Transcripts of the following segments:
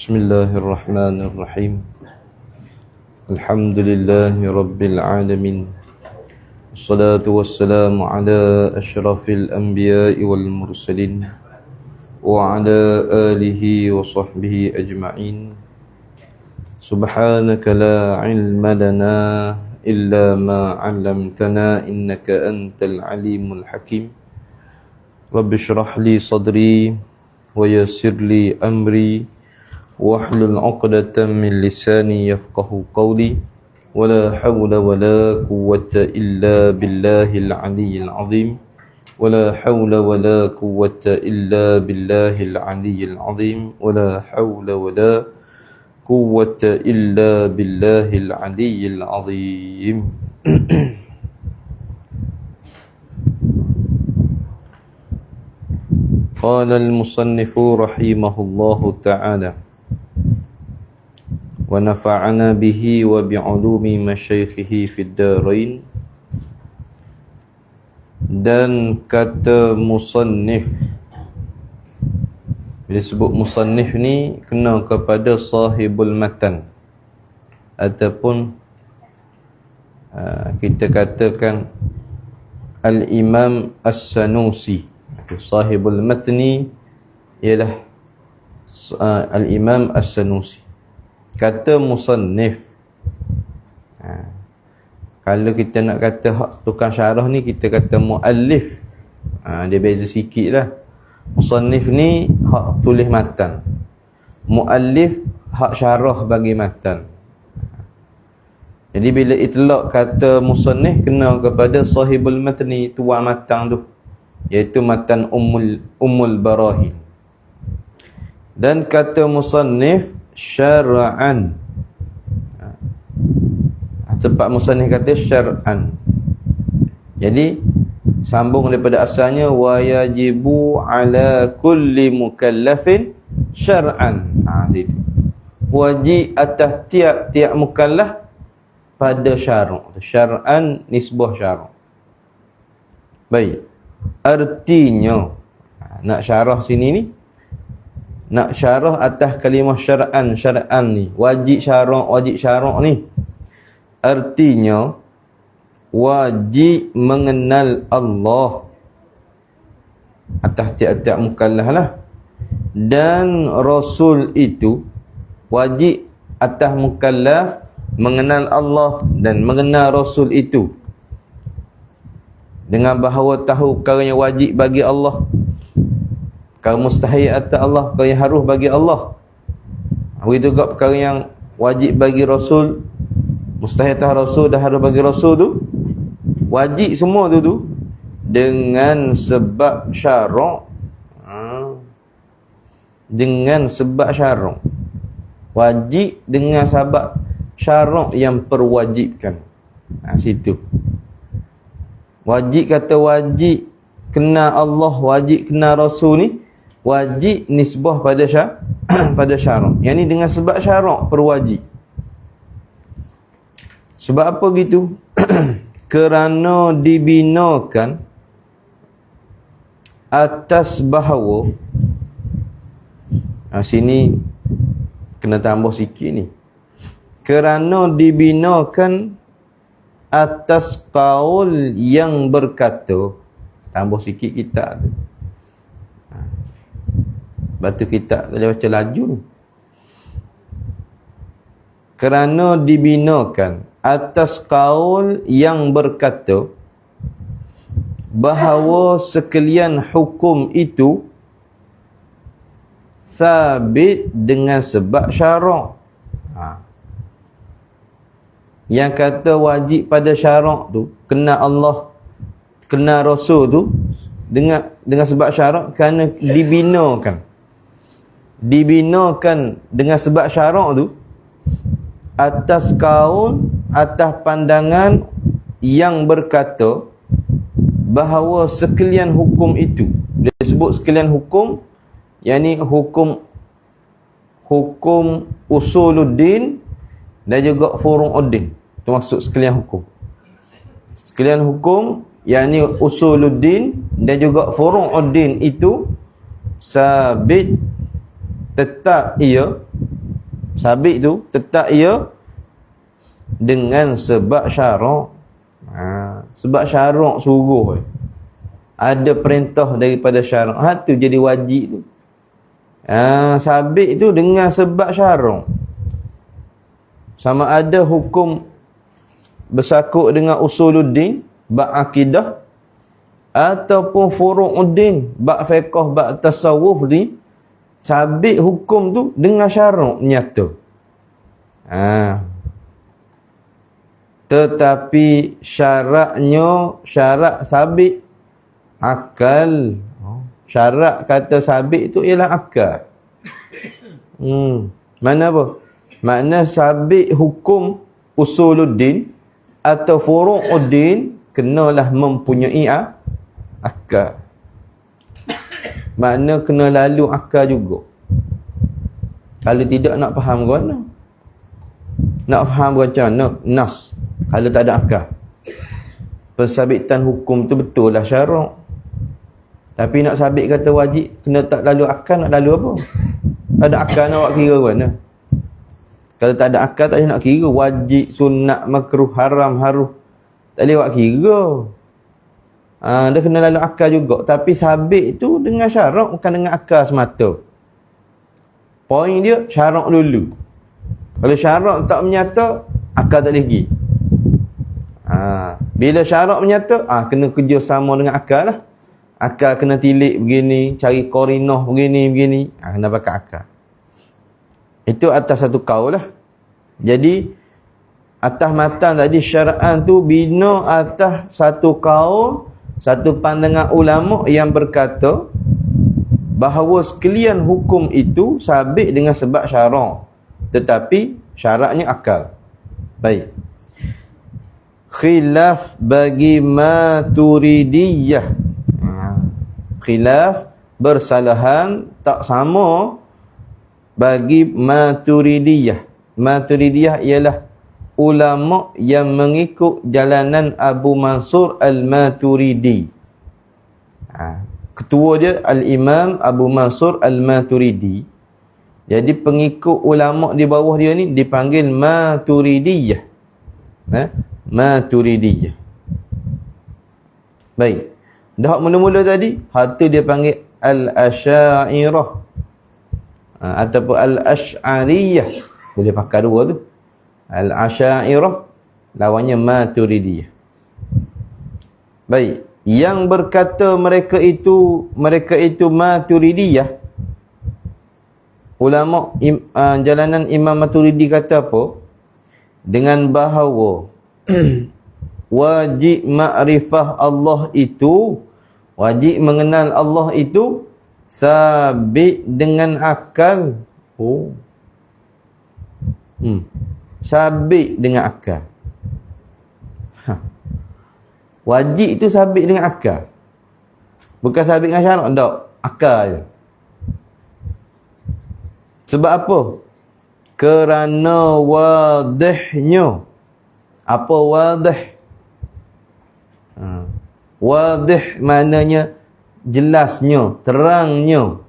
Bismillahirrahmanirrahim. Alhamdulillahi rabbil alamin. Wassalatu wassalamu ala asyrafil anbiya'i wal mursalin wa ala alihi wa sahbihi ajma'in. Subhanaka la ilma lana illa ma 'allamtana innaka antal alimul hakim. Rabbi shrah li sadri wa yassir li amri wahlul 'uqdatam min lisani yafqahu qawli wala hawla wala quwwata illa billahil 'aliyyil 'azim wala hawla wala quwwata illa billahil 'aliyyil 'azim wala hawla wala quwwata illa billahil 'aliyyil 'azim. Qala al-musannifu rahimahullahu ta'ala wa nafa'ana bihi wa bi'ulumi masyaikhihi fid darain. Dan kata musannif, bila sebut musannif ni kena kepada sahibul matan ataupun kita katakan al-imam as-sanusi. Sahibul matni ialah al-imam as-sanusi. Kata musannif, kalau kita nak kata tukang syarah ni, kita kata muallif. Dia beza sikit lah. Musannif ni hak tulis matan, muallif hak syarah bagi matan. Jadi bila itlaq kata musannif kena kepada sahibul matni, tuan matan tu, iaitu matan Ummul Barahin. Dan kata musannif syar'an, tempat musannif kata syar'an. Jadi sambung daripada asalnya wa yajibu ala kulli mukallafin syar'an. Situ wajib atas tiap-tiap mukallaf pada syara'. Syar'an nisbah syara'. Baik, artinya nak syarah sini ni, nak syarah atas kalimah syar'an ni, wajib syara' ni, artinya wajib mengenal Allah atas tiap-tiap mukallaf lah. Dan Rasul itu wajib atas mukallaf mengenal Allah dan mengenal Rasul itu, dengan bahawa tahu perkara yang wajib bagi Allah, perkara mustahil atas Allah, perkara yang harus bagi Allah. Begitu juga perkara yang wajib bagi Rasul, mustahil atas Rasul dan harus bagi Rasul tu, wajib semua tu dengan sebab syara'. Dengan sebab syara'. Wajib dengan sebab syara' yang perwajibkan. Situ wajib, kata wajib kena Allah, wajib kena Rasul ni, wajib nisbah pada pada syara'. Yang ni dengan sebab syara' perwajib. Sebab apa gitu? Kerana dibinakan atas bahawa, sini kena tambah sikit ni, kerana dibinakan atas qaul yang berkata, tambah sikit kitab tu. Batu kitab tak boleh baca laju ni. Kerana dibinakan atas qaul yang berkata bahawa sekalian hukum itu sabit dengan sebab syara'. Yang kata wajib pada syara' tu, kena Allah, kena Rasul tu dengan sebab syara' kerana dibinakan dengan sebab syara' tu atas kaul, atas pandangan yang berkata bahawa sekalian hukum itu, dia sebut sekalian hukum, yakni hukum usuluddin dan juga furu'uddin. Itu maksud sekalian hukum. Sekalian hukum yakni usuluddin dan juga furu'uddin itu sabit, tetap ia Sabit tu tetap ia dengan sebab syarak. Sebab syarak suruh. Ada perintah daripada syarak. Tu jadi wajib tu. Sabit tu dengan sebab syarak. Sama ada hukum bersakut dengan usuluddin, bab akidah, ataupun furu'uddin, bab fiqh, bab tasawuf ni, sabit hukum tu dengan syarak nyata. Tetapi syarat sabit akal. Syarat kata sabit tu ialah akal. Mana apa? Makna sabit hukum usuluddin atau furu'uddin kenalah mempunyai akal. Makna kena lalu akal juga. Kalau tidak nak faham ke mana? Nak faham macam mana? Nas. Kalau tak ada akal. Pensabitan hukum tu betul lah syarak. Tapi nak sabit kata wajib, kena tak lalu akal, nak lalu apa? Tak ada akal nak buat kira mana? Kalau tak ada akal, tak boleh nak kira. Wajib, sunat, makruh, haram, haruh. Tak boleh buat kira. Dia kena lalu akal juga. Tapi sabit tu dengan syarak, bukan dengan akal semata. Poin dia, syarak dulu. Kalau syarak tak menyata, akal tak boleh pergi. Bila syarak menyata, kena kerja sama dengan akal lah. Akal kena tilik begini, cari korinah begini. Kena pakai akal. Itu atas satu kaul lah. Jadi, atas matan tadi syara'an tu bina atas satu kaul, satu pandangan ulama yang berkata bahawa sekalian hukum itu sabit dengan sebab syarak. Tetapi syaratnya akal. Baik. Khilaf bagi Maturidiyah. Khilaf bersalahan tak sama bagi Maturidiyah. Maturidiyah ialah ulama yang mengikut jalanan Abu Mansur Al-Maturidi. Ketua dia Al-Imam Abu Mansur Al-Maturidi. Jadi pengikut ulama di bawah dia ni dipanggil Maturidiyah. Maturidiyah. Baik. Dah mula-mula tadi, hatu dia panggil Al-Asy'ariyah. Ataupun Al-Asy'ariyah. Boleh pakai dua tu. Al-Asy'ariyah lawannya Maturidiyah. Baik. Yang berkata mereka itu Maturidiyah, ulama jalanan Imam Maturidi kata apa? Dengan bahawa wajib makrifah Allah itu, wajib mengenal Allah itu sabit dengan akal. Sabit dengan akal. Wajib itu sabit dengan akal. Bukan sabit dengan syarak, tak. Akal je. Sebab apa? Kerana wadihnya. Apa wadih? Wadih maknanya jelasnya, terangnya.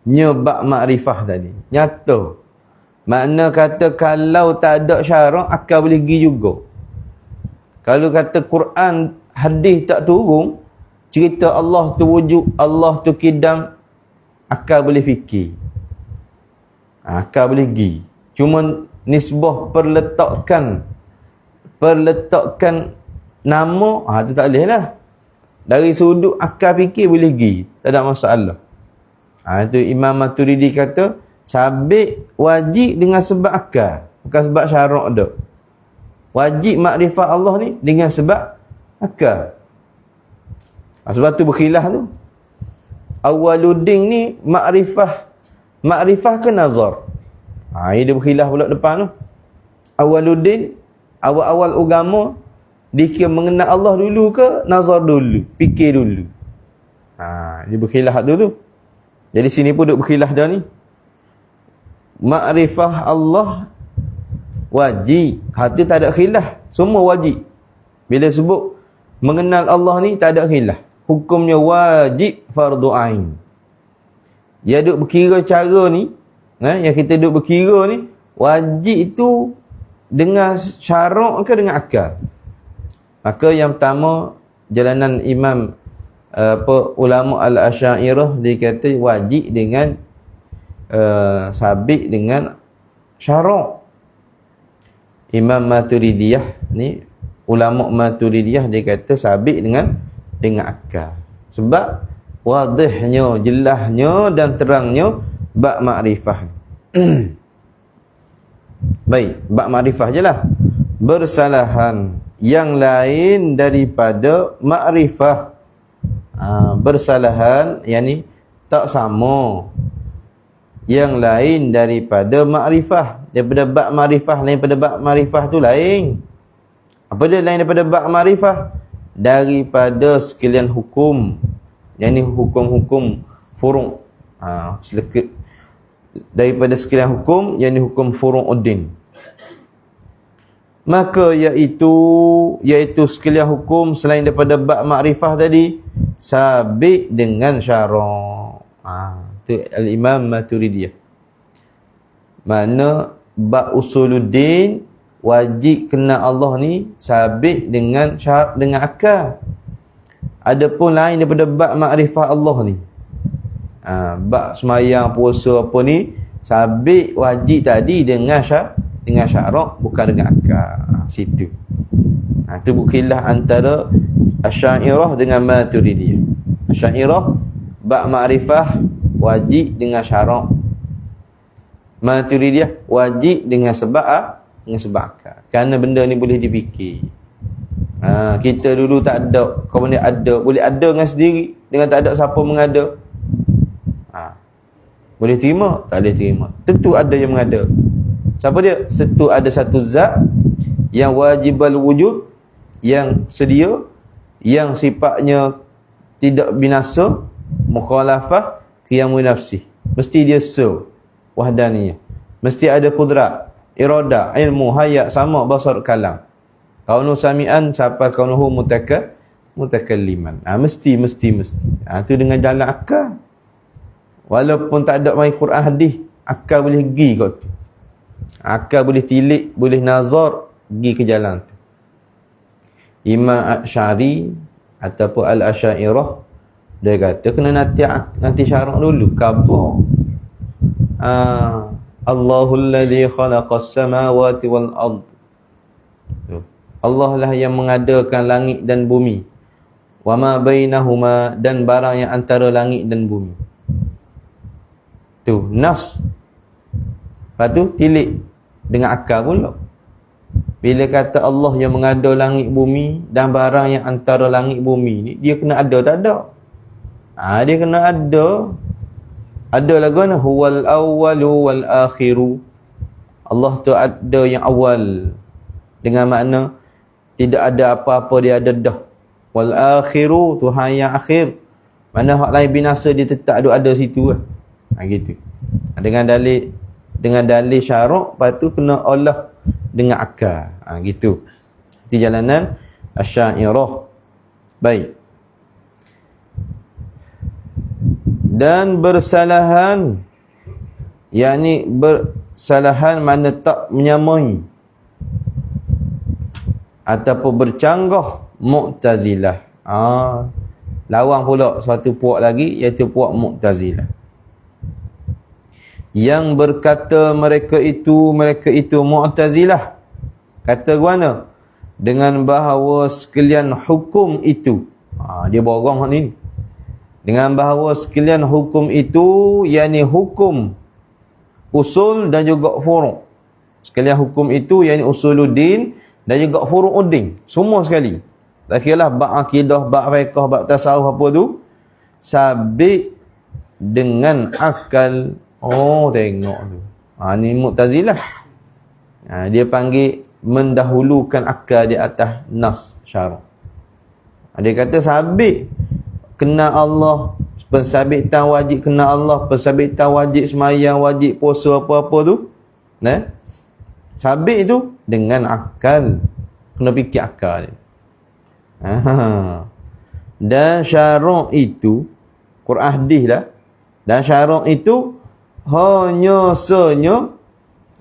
Nyebab makrifah tadi. Nyata. Makna kata kalau tak ada syarak, akal boleh pergi juga. Kalau kata Quran, hadis tak turun, cerita Allah tu wujud, Allah tu kidam, akal boleh fikir. Akal boleh pergi. Cuma nisbah perletakkan nama, tu tak boleh lah. Dari sudut akal fikir boleh pergi. Tak ada masalah. Itu Imam Maturidi kata, sabit wajib dengan sebab akal. Bukan sebab syarak dah. Wajib makrifat Allah ni dengan sebab akal. Sebab tu berkhilaf tu. Awaluddin ni makrifah ke nazar? Ini dia berkhilaf pula depan tu. Awaluddin, awal-awal agama, dia mengenal Allah dulu ke nazar dulu? Fikir dulu. Dia berkhilaf tu. Jadi sini pun duk berkhilaf dah ni. Makrifah Allah wajib. Hati tak ada khilaf. Semua wajib. Bila sebut mengenal Allah ni tak ada khilaf. Hukumnya wajib fardu ain. Dia duk berkira cara ni, yang kita duk berkira ni wajib itu dengan syarak ke dengan akal? Maka yang pertama, jalanan Imam ulama al-Asy'ariyah, dia kata wajib dengan sabit dengan syarak. Imam Maturidiyah ni, ulama Maturidiyah, dia kata sabit dengan akal. Sebab wadihnya, jelasnya dan terangnya bab makrifah. Baik, bab makrifah je lah. Bersalahan yang lain daripada makrifah. Bersalahan, yakni tak sama yang lain daripada makrifah. Daripada bab makrifah, lain daripada bab makrifah tu lain. Apa dia lain daripada bab makrifah? Daripada sekalian hukum, yakni hukum-hukum furu'. Daripada sekalian hukum, yakni hukum furu'uddin. Maka iaitu sekalian hukum selain daripada bab makrifah tadi, sabit dengan syarak. Itu al-Imam Maturidiyah. Mana bab usuluddin, wajib kena Allah ni sabit dengan syarat, dengan akal. Adapun lain daripada bab makrifah Allah ni, bab semayang, puasa apa ni, sabit wajib tadi dengan syarat, bukan dengan akal. Situ. Itu khilaf antara Asy'ariyah dengan Maturidiyah. Asy'ariyah bab makrifah wajib dengan syarat. Maturidiyah wajib dengan sebab akal. Kerana benda ni boleh dipikir. Kita dulu tak ada, kemudian ada, boleh ada dengan sendiri, dengan tak ada siapa mengada. Boleh terima? Tak boleh terima. Tentu ada yang mengada. Siapa dia? Tentu ada satu zat yang wajibal wujud, yang sedia, yang sifatnya tidak binasa, mukhalafah, qiyamun nafsi. Mesti dia wahdaniyah. Mesti ada kudrat, iradah, ilmu, hayat, sama, basar, kalam. Kaunu sami'an sampai kaunuhu mutakalliman. Mesti. Itu dengan jalan akal. Walaupun tak ada main Quran hadis, akal boleh pergi kot tu. Akal boleh tilik, boleh nazar, pergi ke jalan tu. Imam Asy'ari ataupun Al-Asy'ariyah, dia kata kena nanti syarak dulu, khabar. Allahul ladzi khalaqas samawati wal ard. Allah lah yang mengadakan langit dan bumi. Wa ma bainahuma, dan barang yang antara langit dan bumi. Tu nas. Lepas tu tilik dengan akal pula. Bila kata Allah yang mengada langit bumi dan barang yang antara langit bumi ni, dia kena ada tak ada? Dia kena ada. Ada lagu ni, huwal awwalu wal akhiru. Allah tu ada yang awal, dengan makna tidak ada apa-apa, dia ada dah. Wal akhiru, Tuhan yang akhir. Mana hak lain binasa, dia tetap ada situ lah. Gitu. Dengan dalil syarak, lepas tu kena Allah dengan akal. Gitu. Itu jalanan Asy'ariyah. Baik. Dan bersalahan, yakni bersalahan mana tak menyamai ataupun bercanggah Mu'tazilah. Lawan pula satu puak lagi, iaitu puak Mu'tazilah, yang berkata mereka itu Mu'tazilah. Kata mana? Dengan bahawa sekalian hukum itu, dia borong ni. Dengan bahawa sekalian hukum itu, yakni hukum usul dan juga furu'. Sekalian hukum itu, yakni usuluddin dan juga furu'uddin. Semua sekali. Tak kiralah bab akidah, bab fiqh, bab tasawuf apa tu, sabit dengan akal. Tengok tu. Ni Mu'tazilah. Dia panggil mendahulukan akal di atas nas syarak. Dia kata sabit kena Allah, pensabitan wajib kena Allah, pensabitan wajib semayang, wajib puasa apa-apa tu, sabit tu dengan akal. Kena fikir akal dia. Dan syarak itu, Quran hadis lah, dan syarak itu hanya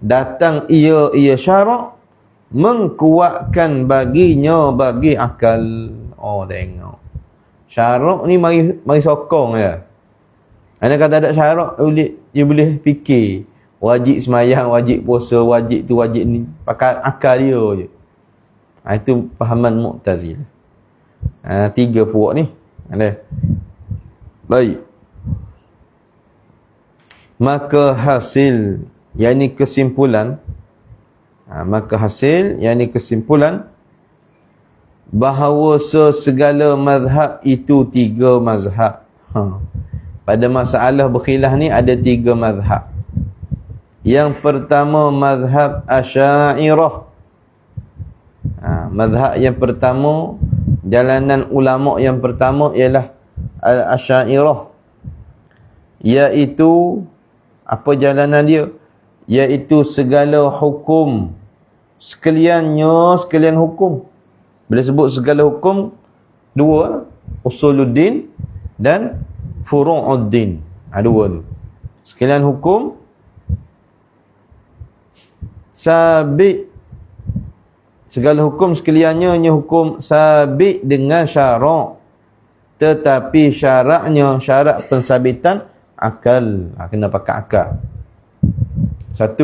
datang ia syarak mengkuatkan baginya bagi akal. Oh, tengok. Syarak ni mari sokong ya. Anda kata ada syarak, dia boleh fikir wajib semayang, wajib puasa, wajib tu, wajib ni, pakai akal dia je. Itu fahaman Mu'tazilah. 3 puak ni. Ada. Baik. Maka hasil, yakni kesimpulan, kesimpulan bahawa segala mazhab itu 3 mazhab. Pada masalah berkhilaf ni ada 3 mazhab. Yang pertama mazhab Asy'ariyah. Mazhab yang pertama, jalanan ulama yang pertama ialah Asy'ariyah, iaitu apa jalanan dia? Iaitu segala hukum sekalian hukum. Bila sebut segala hukum, 2, usuluddin dan furu'uddin. 2 tu. Sekalian hukum sabit, segala hukum sekaliannya hukum sabit dengan syarak, tetapi syaraknya syarat pensabitan akal. Kena pakai akal. 1.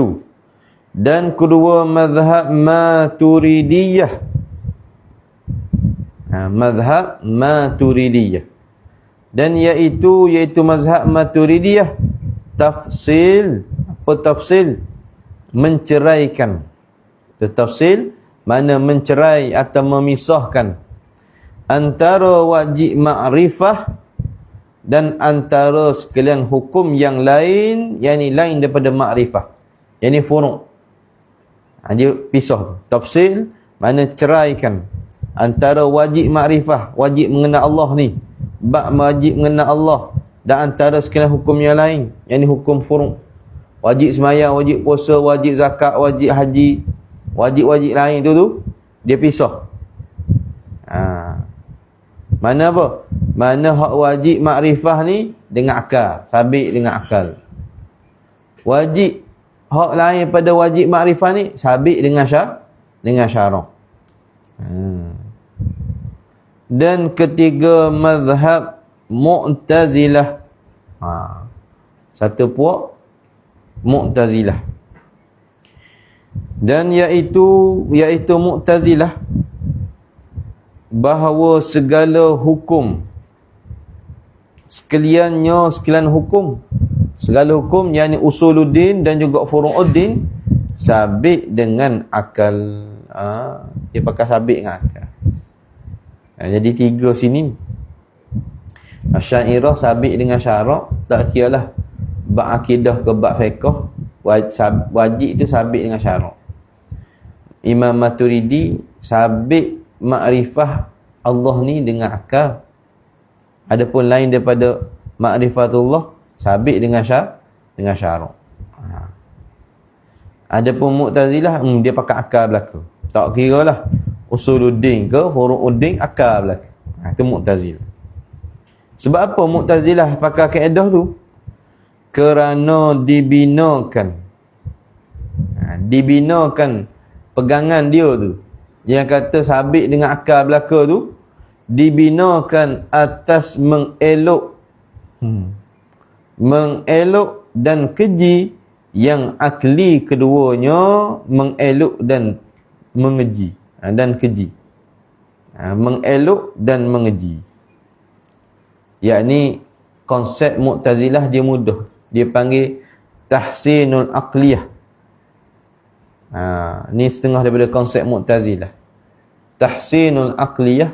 Dan kedua mazhab Maturidiyah. Mazhab Maturidiyah. Dan iaitu mazhab Maturidiyah tafsil. Apa tafsil? Menceraikan. Tafsil mana mencerai atau memisahkan antara wajib ma'rifah dan antara sekalian hukum yang lain, yakni lain daripada ma'rifah, yakni furu'. Dia pisah. Tafsil mana ceraikan antara wajib ma'rifah, wajib mengenal Allah ni, wajib mengenal Allah, dan antara sekalian hukum yang lain, yakni hukum furu'. Wajib sembahyang, wajib puasa, wajib zakat, wajib haji, wajib-wajib lain tu dia pisah. Mana apa? Mana hak wajib makrifah ni dengan akal, sabit dengan akal. Wajib hak lain pada wajib makrifah ni sabit dengan syarak. Dan ketiga mazhab Mu'tazilah. Satu puak Mu'tazilah. Dan iaitu Mu'tazilah bahawa segala hukum sekalian hukum, segala hukum yakni usuluddin dan juga furu'uddin sabit dengan akal. Dia pakai sabit dengan akal. Jadi 3 sini. Asy'ariyah sabit dengan syarak, tak kiralah bab akidah ke bab fiqh, wajib itu sabit dengan syarak. Imam Maturidi sabit makrifah Allah ni dengan akal. Adapun lain daripada makrifatullah sabit dengan syarak. Adapun Mu'tazilah dia pakai akal belaka. Tak kiralah usuluddin ke furu'uddin, akal belaka. Itu Mu'tazilah. Sebab apa Mu'tazilah pakai kaedah tu? Kerana dibinakan pegangan dia tu, yang kata sabit dengan akal belaka tu, dibinakan atas mengelok dan keji yang akli keduanya, mengelok dan mengeji, dan keji. Mengelok dan mengeji, yakni konsep Mu'tazilah dia mudah. Dia panggil tahsinul aqliyah. Ni setengah daripada konsep Mu'tazilah. Tahsinul aqliyah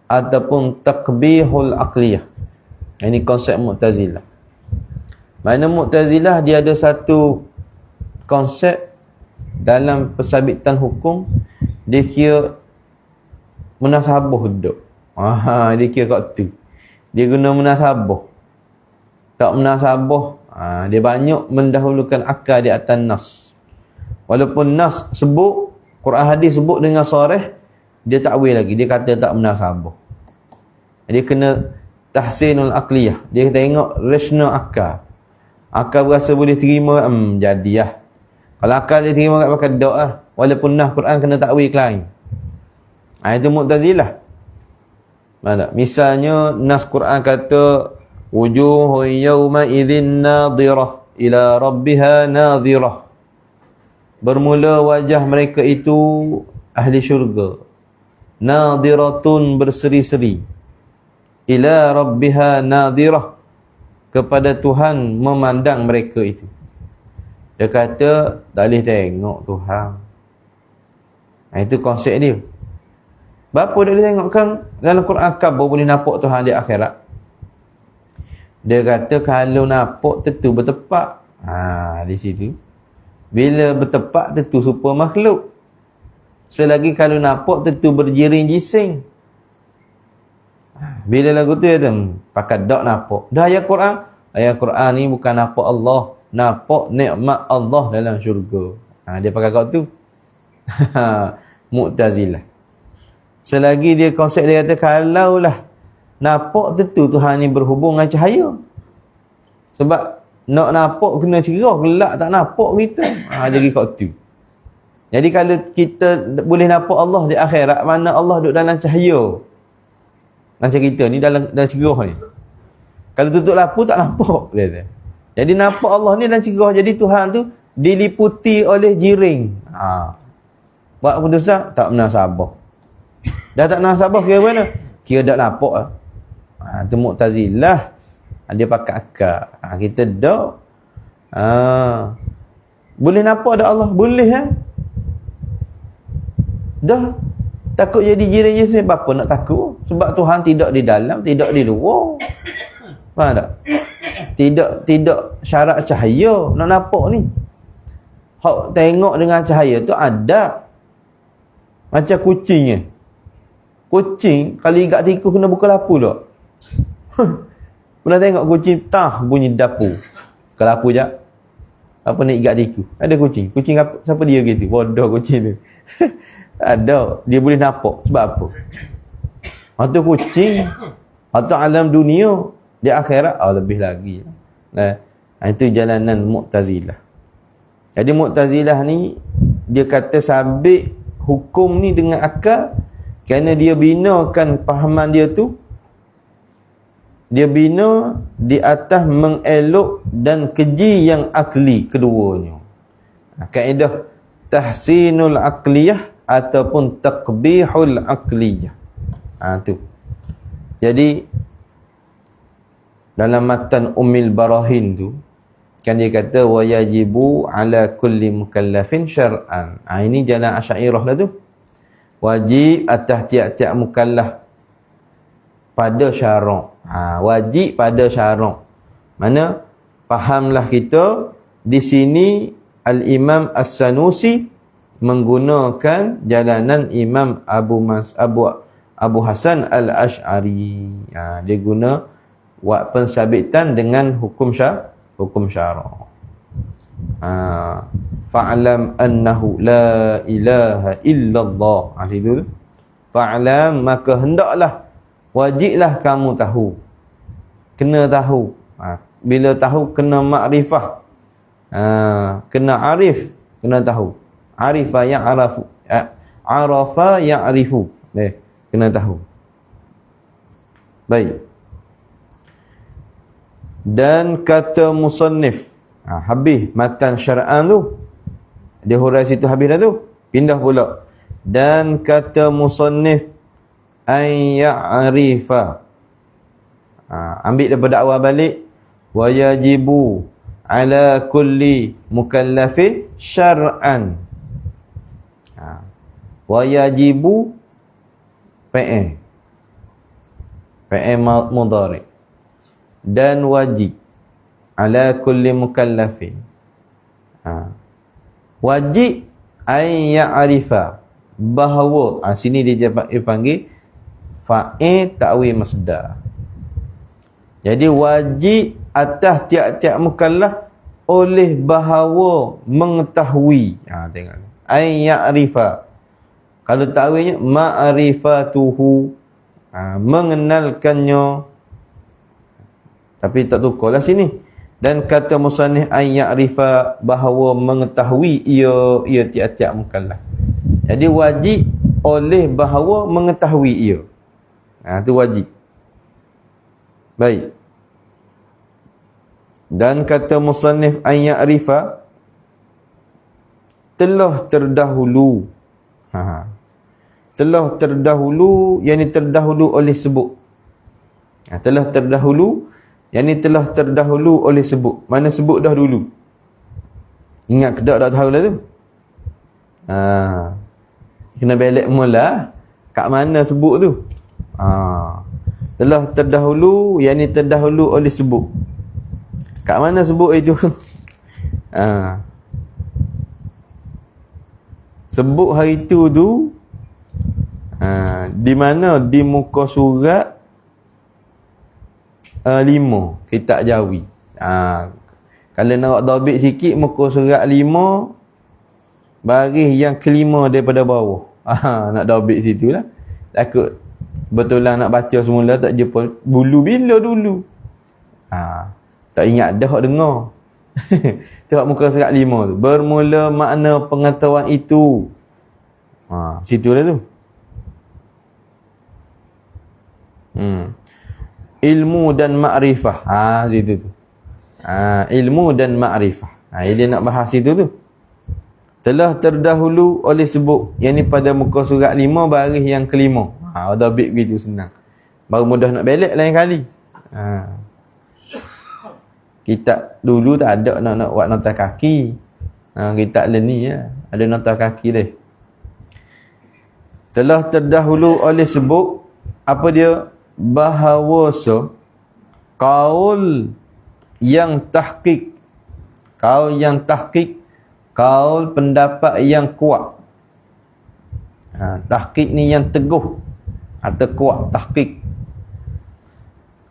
ataupun takbihul aqliyah. Ini konsep Mu'tazilah. Mana Mu'tazilah dia ada satu konsep dalam pensabitan hukum, dia kira munasabah duduk. Dia kira kat tu. Dia guna munasabah. Tak munasabah, dia banyak mendahulukan akal di atas nas. Walaupun nas sebut, Quran hadis sebut dengan sarih, dia takwil lagi, dia kata tak munasabah. Dia kena tahsinul aqliyah. Dia tengok rasional akal. Akal berasa boleh terima, jadilah. Kalau akal dia terima kat pakai dok lah. Walaupun nah Quran kena takwil lain. Itu Mu'tazilah. Mana? Misalnya nas Quran kata wujuhun yawma idzin nadhirah ila rabbiha nadhirah. Bermula wajah mereka itu ahli syurga. Nadhiratun berseri-seri. Ila rabbiha nadhirah. Kepada Tuhan memandang mereka itu. Dia kata tak boleh tengok Tuhan. Itu konsep dia. Bapa dia boleh tengok kan dalam Quran khabar boleh nampak Tuhan di akhirat. Dia kata kalau nampak tentu bertepak. Di situ. Bila bertepak tentu serupa makhluk. Selagi kalau nampak tentu berjiring jising. Bila lagu tu dia pakai dak nampak. Dah ayat Quran. Ayat Quran ni bukan nampak Allah. Nampak nikmat Allah dalam syurga. Dia pakai kau tu. Mu'tazilah. Selagi dia konsep dia kata kalaulah nampak tentu Tuhan ni berhubung dengan cahaya. Sebab nak nampak kena cerah, gelap tak nampak kita. Jadi kau tu. Jadi kalau kita boleh nampak Allah di akhirat, mana Allah duduk dalam cahaya. Macam kita ni dalam cerah ni. Kalau tutup lampu tak nampak dia kata. Jadi nampak Allah ni dalam cerah. Jadi Tuhan tu diliputi oleh jiring. Buat keputusan tak pernah sabar. Dah tak nak sabar kira mana? Kira tak nampak lah. Itu Mu'tazilah. Dia pakai akal. Kita tak. Boleh nampak tak Allah? Boleh Dah. Takut jadi jiran Yesus. Bapa nak takut? Sebab Tuhan tidak di dalam, tidak di luar. Faham tak? Tidak syarat cahaya nak nampak ni. Hak tengok dengan cahaya tu ada. Macam kucing Kucing, kalau igat tikus kena buka lapu tak? Pernah tengok kucing bunyi dapur. Buka lapu je. Apa nak igat tikus? Ada kucing. Kucing apa? Siapa dia gitu? Bodoh kucing tu. Ada. Dia boleh nampak. Sebab apa? Atau kucing. Atau alam dunia. Di akhirat, lebih lagi. Itu jalanan Mu'tazilah. Jadi Mu'tazilah ni, dia kata sabit hukum ni dengan akal. Kerana dia binakan pahaman dia tu, dia bina di atas mengelok dan keji yang akli keduanya. Kaedah tahsinul aqliyah ataupun taqbihul aqliyah. Tu. Jadi dalam matan Ummil Barahin tu kan dia kata wa yajibu ala kulli mukallafin syar'an. Ini jalan Asy'ariyah lah tu. Wajib atas tiap-tiap mukallaf pada syarak. Wajib pada syarak. Mana? Fahamlah kita di sini Al-Imam As-Sanusi menggunakan jalanan Imam Abu Hasan Al-Ash'ari. Dia guna pensabitan dengan hukum syarak. Fa'lam annahu la ilaha illallah. Situ. Fa'lam, maka hendaklah, wajiblah kamu tahu. Kena tahu. Bila tahu kena makrifah. Kena arif, kena tahu. Arifa ya'rafu. Arafa ya'rifu. Kena tahu. Baik. Dan kata musannif, habis matan syara'an tu. Dia hurai situ habis dah tu. Pindah pula. Dan kata musannif ay ya'rifa. Ambil daripada awal balik. Wa yajibu ala kulli mukallafin syar'an. Wa yajibu fi'il mudhari. Dan wajib ala kulli mukallafin. Wajib ay ya'rifa, bahawa sini dia panggil fa'il ta'wil masdar. Jadi wajib atas tiap-tiap mukallaf oleh bahawa mengetahui. Tengok. Ay ya'rifa. Kalau ta'wilnya ma'rifatuhu, mengenalkannya. Tapi tak tukarlah sini. Dan kata musannif an ya'rifa, bahawa mengetahui ia tiap-tiap mukallaf. Jadi wajib oleh bahawa mengetahui ia. Itu wajib. Baik. Dan kata musannif an ya'rifa, telah terdahulu. Telah terdahulu, yang ini terdahulu oleh sebut. Telah terdahulu, yang ini telah terdahulu oleh sebut. Mana sebut dah dulu? Ingat ke tak tahu lah tu? Kena belek mula. Kat mana sebut tu? Telah terdahulu, yang ini terdahulu oleh sebut. Kat mana sebut itu? Sebut hari tu di mana? Di muka surat 5 kitab Jawi. Kalau nak dhabit sikit, muka surat 5 baris yang kelima daripada bawah. Nak dhabit situlah. Takut betulan nak baca semula tak jumpa bulu bila dulu. Tak ingat dah hak dengar. Tengok muka surat 5 tu. Bermula makna pengetahuan itu. Situ dah tu. Ilmu dan makrifah. Situ tu. Ilmu dan makrifah. Dia nak bahas situ tu. Telah terdahulu oleh sebut. Yang ni pada muka surat 5 baris yang kelima. Dah bit begitu senang. Baru mudah nak belek lain kali. Kitab dulu tak ada nak buat nota kaki. Kitab ni ya, ada nota kaki dia. Telah terdahulu oleh sebut, apa dia? Bahawasa qaul yang tahqiq, qaul yang tahqiq, qaul pendapat yang kuat. Tahqiq ni yang teguh atau kuat, tahqiq.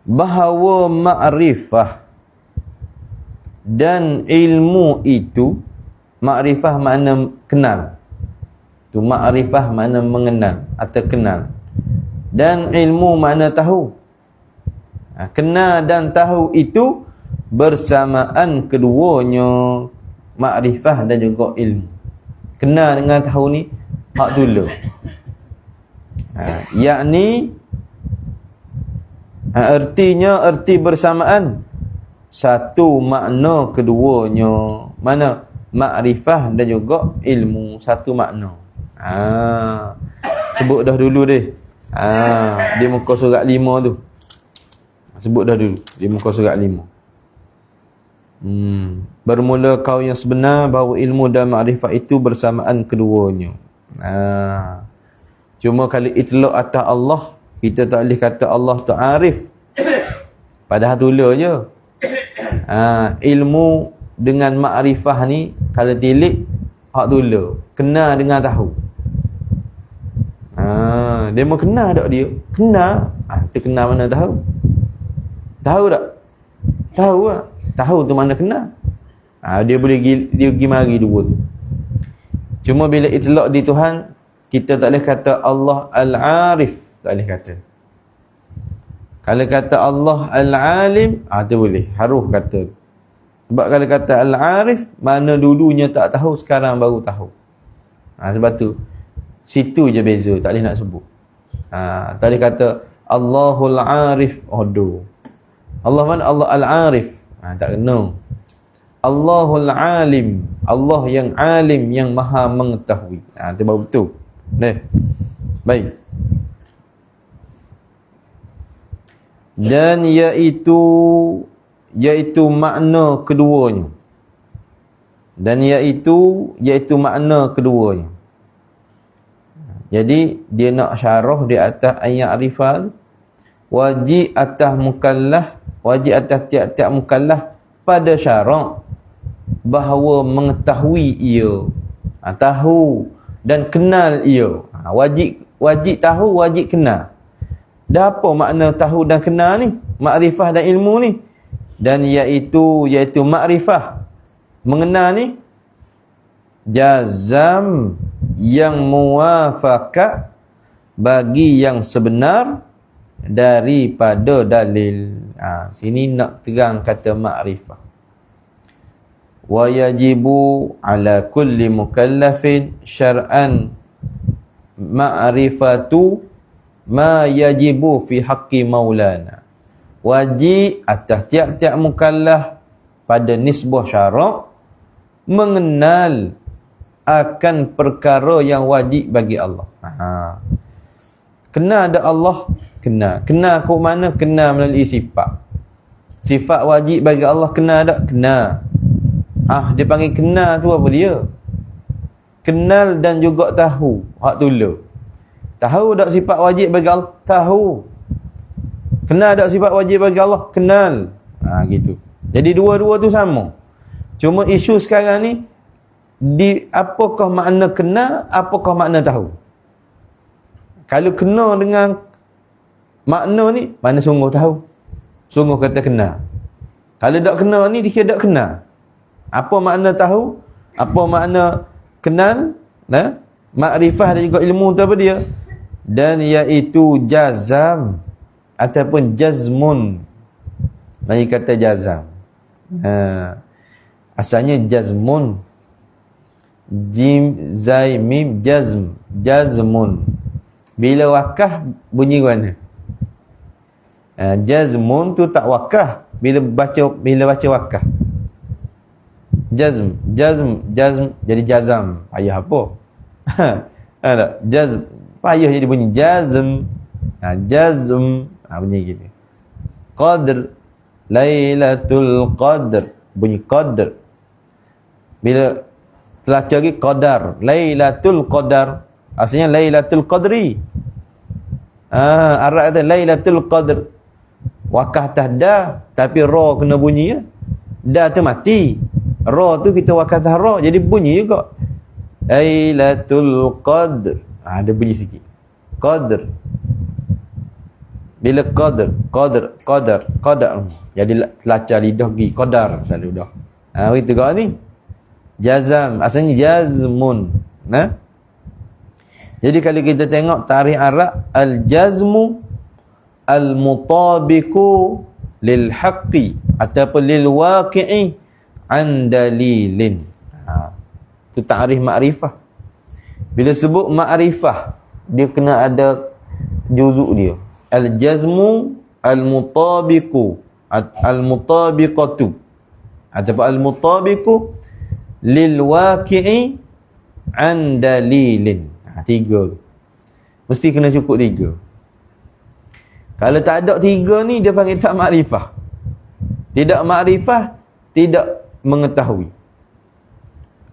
Bahawa ma'rifah dan ilmu itu, makrifah makna kenal. Tu makrifah makna mengenal atau kenal. Dan ilmu makna tahu. Kenal dan tahu itu bersamaan keduanya, makrifah dan juga ilmu. Kenal dengan tahu ni hak dulu. Yakni artinya erti bersamaan, satu makna keduanya. Mana? Makrifah dan juga ilmu, satu makna. Sebut dah dulu deh. Di muka surat 5 tu. Sebut dah dulu di muka surat 5. Bermula kau yang sebenar bahawa ilmu dan makrifah itu bersamaan keduanya. Cuma kalau itlaq atas Allah, kita tak boleh kata Allah tu arif. Padahal tula je. Ilmu dengan makrifah ni kalau tilik hak tula, kenal dengan tahu. Dia mau kenal tak dia? Kenal. Terkenal mana tahu? Tahu tak? Tahu tak? Tahu tu mana kenal. Dia boleh dia pergi mari dua tu. Cuma bila itlaq di Tuhan, kita tak boleh kata Allah al-arif, tak boleh kata. Kalau kata Allah al-alim, tu boleh, harus kata. Sebab kalau kata al-arif, mana dulunya tak tahu, sekarang baru tahu. Sebab tu situ je beza, tak boleh nak sebut. Tak boleh kata Allahul arif, Allah mana? Allah al-arif, tak kena. Allahul alim, Allah yang alim, yang maha mengetahui. Itu baru betul. Baik. Dan iaitu makna keduanya. Dan iaitu makna keduanya. Jadi dia nak syarah di atas ayat arifah, wajib atas mukallaf, wajib atas tiap-tiap mukallaf pada syarak bahawa mengetahui ia, tahu dan kenal ia. Wajib tahu, wajib kenal. Dah apa makna tahu dan kenal ni? Makrifah dan ilmu ni. Dan iaitu makrifah, mengenal ni, jazam yang muwafaqah bagi yang sebenar daripada dalil. Sini nak terang kata makrifah. wa yajibu ala kulli mukallafin syar'an ma'rifatu ma yajibu fi haqqi maulana. Wajib atas tiap-tiap mukallaf pada nisbah syarak mengenal akan perkara yang wajib bagi Allah. Kenal ada Allah, kenal. Kenal ke mana? Kenal melalui sifat. Sifat wajib bagi Allah kenal tak? Kenal. Dia panggil kenal tu apa dia? Kenal dan juga tahu. Hak tula. Tahu tak sifat wajib bagi Allah? Tahu. Kenal tak sifat wajib bagi Allah? Kenal. Gitu. Jadi dua-dua tu sama. Cuma isu sekarang ni, apakah makna kenal, apakah makna tahu? Kalau kena dengan makna ni, mana sungguh tahu. Sungguh kata kenal. Kalau tak kenal ni, dia tak kenal. Apa makna tahu? Apa makna kenal? Makrifah dan juga ilmu tu apa dia? Dan iaitu jazam ataupun jazmun. Lagi kata jazam. Asalnya jazmun. Jim, zai, mim, jazm. Jazmun. Bila wakah bunyi mana? Jazmun tu tak wakah. Bila baca wakah. Jazm. Jadi jazam. Payah apa? Tak? Jazm. Payah jadi bunyi jazm. Jazm. Bunyi gitu. Qadr. Lailatul Qadr. Bunyi Qadr. Bila telah cari Qadar. Lailatul Qadar. Asalnya Lailatul Qadri. Arab kata Lailatul Qadr. Wakah atas dah. Tapi ra kena bunyi ya. Dah tu mati. Ra tu kita wakah atas ra. Jadi bunyi juga. Lailatul Qadr. Ada bunyi sikit. Qadr. Bila Qadar. Jadi lacar lidah pergi. Qadar selalu dah. Begitu kau ni. Jazam. Asalnya jazmun. Jadi kalau kita tengok tarikh Arab, al-jazmu al-mutabiqu lil haqqi ataupun lil waqi'i an dalilin. Itu tarikh makrifah. Bila sebut makrifah, dia kena ada juzuk dia. Al-jazmu al-mutabiqu al-mutabiqatu ataupun al-mutabiqu lil waqi'i an dalilin. Tiga. Mesti kena cukup tiga. Kalau tak ada tiga ni, dia panggil tak makrifah. Tidak makrifah, tidak mengetahui.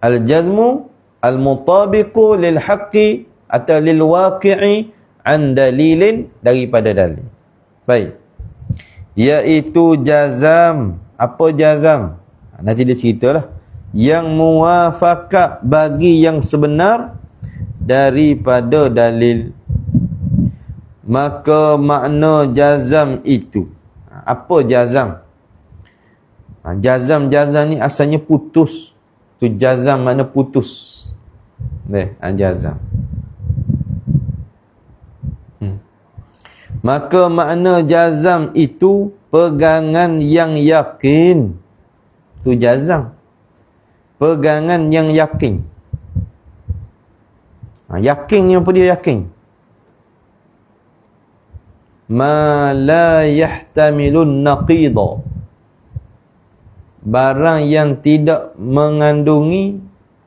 Al-jazmu al-mutabiqu lil haqqi atau lil waqi'i an dalilin, daripada dalil. Baik. Iaitu jazam. Apa jazam? Nanti dia ceritalah. Yang muwafaqah bagi yang sebenar daripada dalil. Maka makna jazam itu, apa jazam? Jazam ni asalnya putus. Tu jazam makna putus. Jazam. Maka makna jazam itu pegangan yang yakin. Tu jazam. Pegangan yang yakin. Yakinnya apa dia yakin? Ma la yahtamilun naqidha. Barang yang tidak mengandungi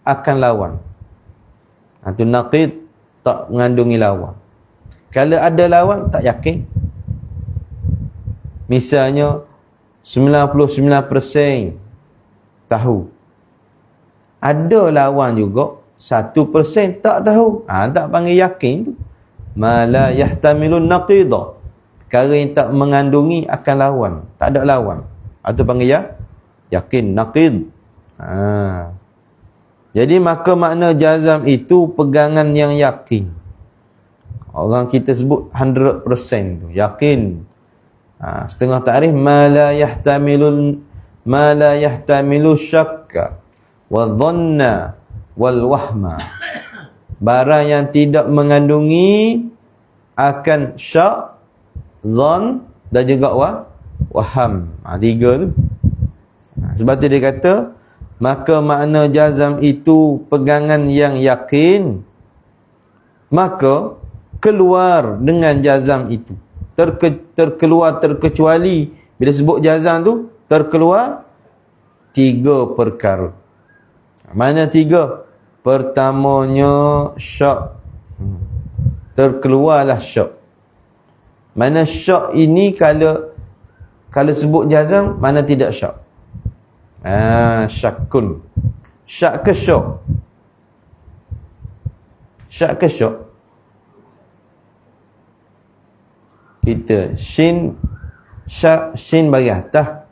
akan lawan. Itu naqid, tak mengandungi lawan. Kalau ada lawan, tak yakin. Misalnya 99% tahu. Ada lawan juga 1% tak tahu. Tak panggil yakin tu. Ma la yahtamilun naqidha. Perkara yang tak mengandungi akan lawan. Tak ada lawan. Atau panggil yakin, naqid. Jadi maka makna jazam itu pegangan yang yakin. Orang kita sebut 100% tu, yakin. Setengah takrif ma la yahtamilu syakka wa dhanna wal wahma. Barang yang tidak mengandungi akan syak, zon dan juga waham. Tiga tu. Sebab tu dia kata maka makna jazam itu pegangan yang yakin, maka keluar dengan jazam itu. Terkecuali bila sebut jazam tu terkeluar 3 perkara. Mana 3? Pertamanya syak. Terkeluarlah syak. Mana syak ini kalau sebut jazam, mana tidak syak? Syakun. Syak ke syak? Syak ke syak? Kita shin, syak, shin bagi atas,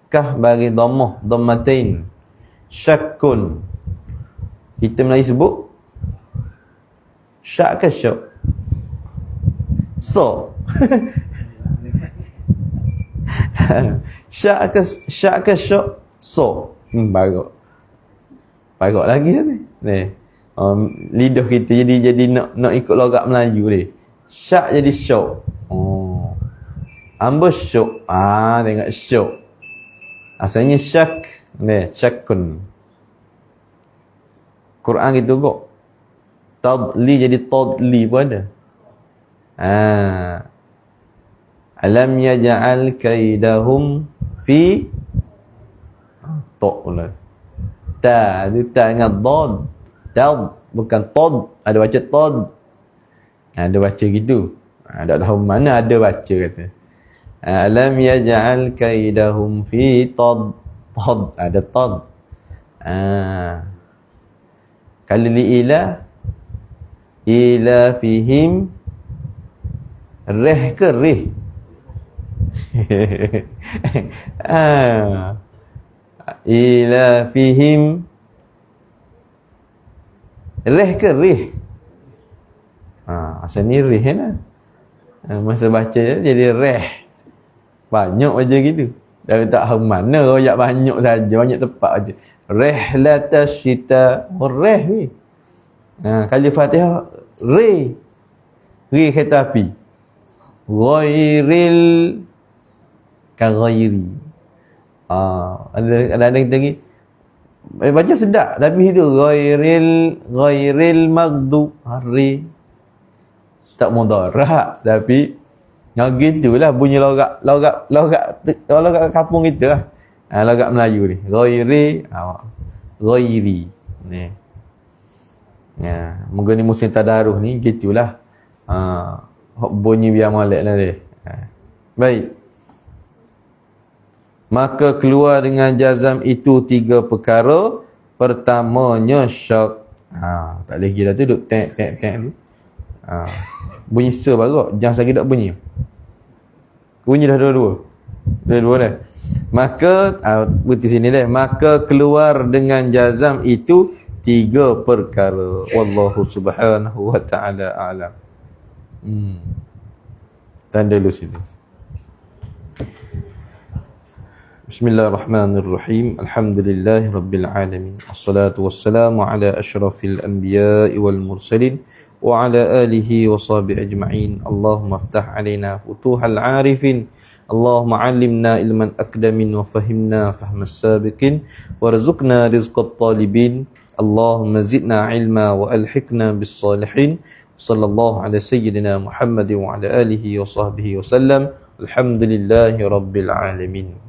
kah bagi dhammah, dhammatain. Syakun. Kita Melayu sebut syak ke syak? So. Syak ke syak? So. Bagus lagi ni. Lidah kita jadi nak ikut logat Melayu ni. Syak jadi syok. Ambo syok. Tengok syok. Asalnya syak. Syakun. Quran gitu kok. Tadli jadi tadli pun ada. Alam yaj'al kaidahum fi pula. Ta, itu ta dengan dad. Dad, bukan tad. Ada baca tad. Ada baca gitu. Tak tahu mana ada baca kata. Alam yaj'al kaidahum fi tad. Tad, ada tad. Kalau li ila fihim reh ke reh? Ila fihim reh ke reh? Asal ni reh lah. Masa baca jadi reh. Banyak aja gitu. Tapi tak tahu mana royak banyak saja, banyak tempat aja. Rihlatas syita reh ni. Kali Fatihah re. Re kereta api. Ghairil kaghairi. Ada kita lagi baca sedap tapi itu ghairil maghdub hari tak mudarat tapi gitulah bunyi logat kampung kita lah. Logat Melayu ni ghairi ni. Moga ni musim tadarus ni gitulah. Bunyi biar molek lah dia. Baik. Maka keluar dengan jazam itu 3 perkara. Pertamanya syak. Tak boleh gila tu duk tek tu. Bunyi se baru, jangan lagi tak bunyi. Bunyi dah dua-dua dah. Maka berarti sini dah. Maka keluar dengan jazam itu 3 perkara. Wallahu subhanahu wa ta'ala a'lam. Tanda dulu sini. Bismillahirrahmanirrahim. Alhamdulillahi rabbil alamin. Assalatu wassalamu ala asyrafil anbiya'i wal mursalin wa ala alihi wa sahbihi ajma'in. Allahumma aftah alaina futuhal arifin. Allahumma allimna ilman akdamin wa fahimna fahmas sabiqin warzuqna rizqat talibin. Allahumma zidna ilma wa alhiqna bis salihin. Sallallahu ala sayyidina Muhammad wa ala alihi wa sahbihi wa sallam. Alhamdulillahi rabbil alamin.